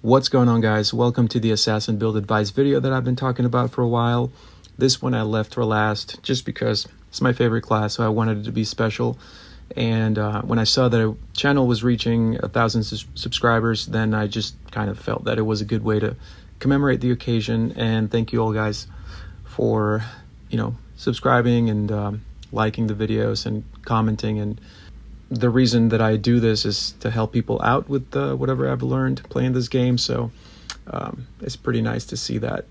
What's going on, guys? Welcome to the Assassin Build Advice video that I've been talking about for a while. This one I left for last just because it's my favorite class, so I wanted it to be special. And when I saw that a channel was reaching 1,000 subscribers, then I just kind of felt that it was a good way to commemorate the occasion. And thank you all guys for, subscribing and liking the videos and commenting. And the reason that I do this is to help people out with whatever I've learned playing this game. So it's pretty nice to see that,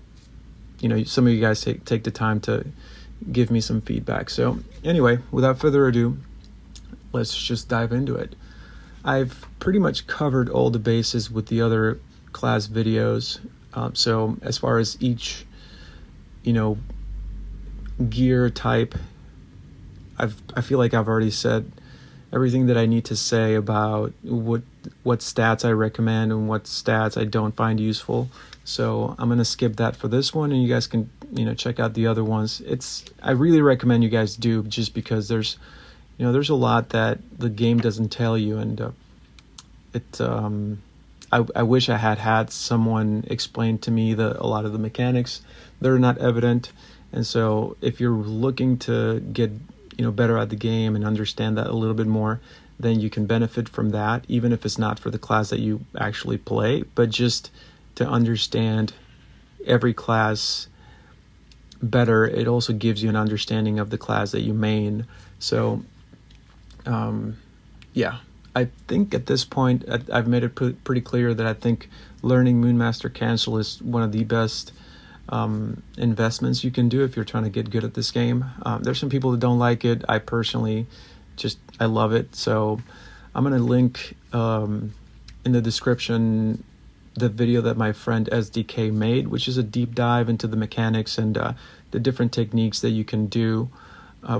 some of you guys take the time to give me some feedback. So anyway, without further ado, let's just dive into it. I've pretty much covered all the bases with the other class videos. So as far as each, gear type, I feel like I've already said everything that I need to say about what stats I recommend and what stats I don't find useful. So I'm gonna skip that for this one, and you guys can check out the other ones. I really recommend you guys do, just because there's a lot that the game doesn't tell you, and I wish I had someone explain to me a lot of the mechanics that are not evident. And so if you're looking to get better at the game and understand that a little bit more, then you can benefit from that, even if it's not for the class that you actually play, but just to understand every class better. It also gives you an understanding of the class that you main. So yeah, I think at this point I've made it pretty clear that I think learning Moonmaster Cancel is one of the best investments you can do if you're trying to get good at this game. There's some people that don't like it. I personally I love it. So I'm going to link in the description the video that my friend SDK made, which is a deep dive into the mechanics and the different techniques that you can do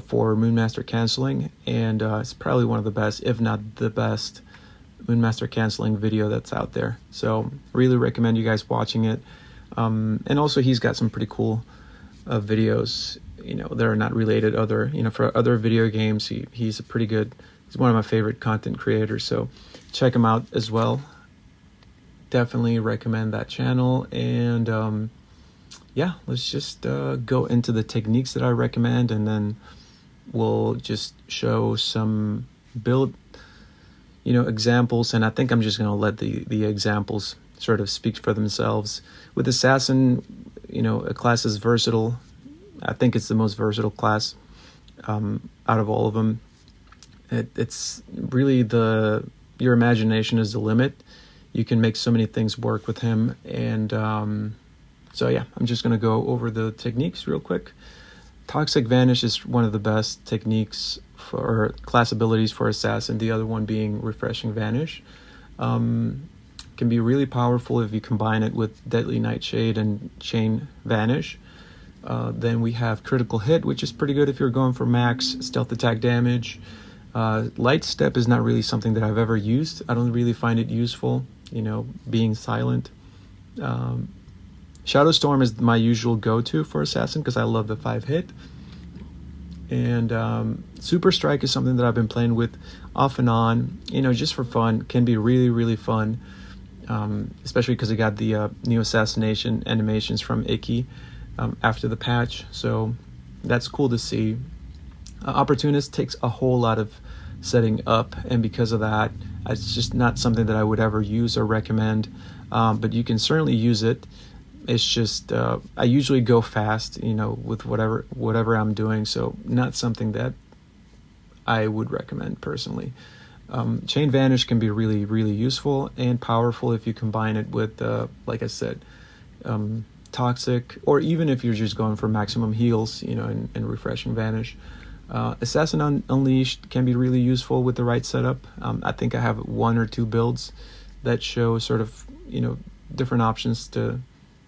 for Moonmaster canceling. And it's probably one of the best, if not the best, Moonmaster canceling video that's out there. So really recommend you guys watching it. And also he's got some pretty cool videos, that are not related for other video games. He's one of my favorite content creators, so check him out as well. Definitely recommend that channel. And yeah, let's just go into the techniques that I recommend, and then we'll just show some build examples. And I think I'm just going to let the examples sort of speak for themselves. With Assassin, a class is versatile. I think it's the most versatile class out of all of them. It's really your imagination is the limit. You can make so many things work with him. And so yeah, I'm just going to go over the techniques real quick. Toxic Vanish is one of the best techniques for class abilities for Assassin, the other one being Refreshing Vanish. Can be really powerful if you combine it with Deadly Nightshade and Chain Vanish. Then we have Critical Hit, which is pretty good if you're going for max stealth attack damage. Light Step is not really something that I've ever used. I don't really find it useful, being silent. Shadow Storm is my usual go-to for Assassin because I love the 5-hit. And Super Strike is something that I've been playing with off and on, just for fun. Can be really, really fun. Especially because it got the new assassination animations from Icky after the patch, so that's cool to see. Opportunist takes a whole lot of setting up, and because of that, it's just not something that I would ever use or recommend, but you can certainly use it. It's just I usually go fast, with whatever I'm doing, so not something that I would recommend personally. Chain Vanish can be really, really useful and powerful if you combine it with, like I said, Toxic, or even if you're just going for maximum heals, and Refreshing Vanish. Assassin Unleashed can be really useful with the right setup. I think I have 1 or 2 builds that show sort of, different options to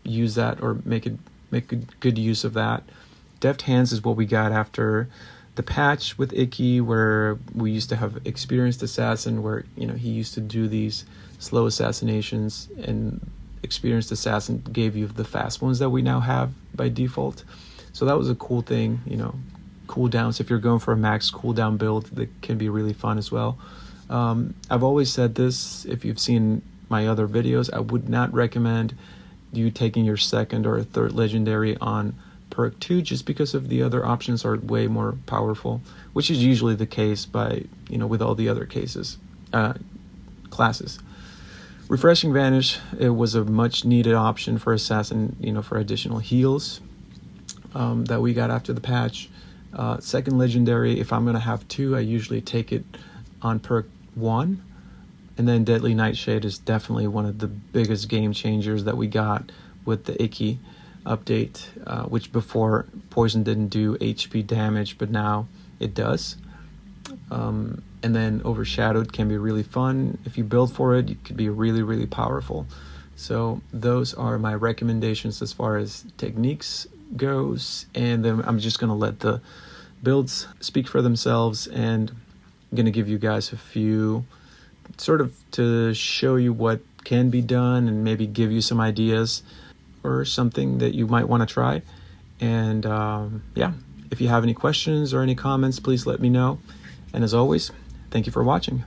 use that or make a good use of that. Deft Hands is what we got after the patch with Icky, where we used to have Experienced Assassin, where he used to do these slow assassinations, and Experienced Assassin gave you the fast ones that we now have by default. So that was a cool thing. Cooldowns, if you're going for a max cooldown build, that can be really fun as well. I've always said this, if you've seen my other videos, I would not recommend you taking your second or third legendary on perk 2 just because of the other options are way more powerful, which is usually the case by, with all the other classes. Refreshing Vanish, it was a much needed option for Assassin, for additional heals that we got after the patch. Second legendary, if I'm going to have 2, I usually take it on perk 1. And then Deadly Nightshade is definitely one of the biggest game changers that we got with the Icky update, which before poison didn't do HP damage, but now it does. And then Overshadowed can be really fun. If you build for it, it could be really, really powerful. So those are my recommendations as far as techniques goes. And then I'm just going to let the builds speak for themselves, and I'm going to give you guys a few sort of to show you what can be done and maybe give you some ideas or something that you might want to try. And if you have any questions or any comments, please let me know. And as always, thank you for watching.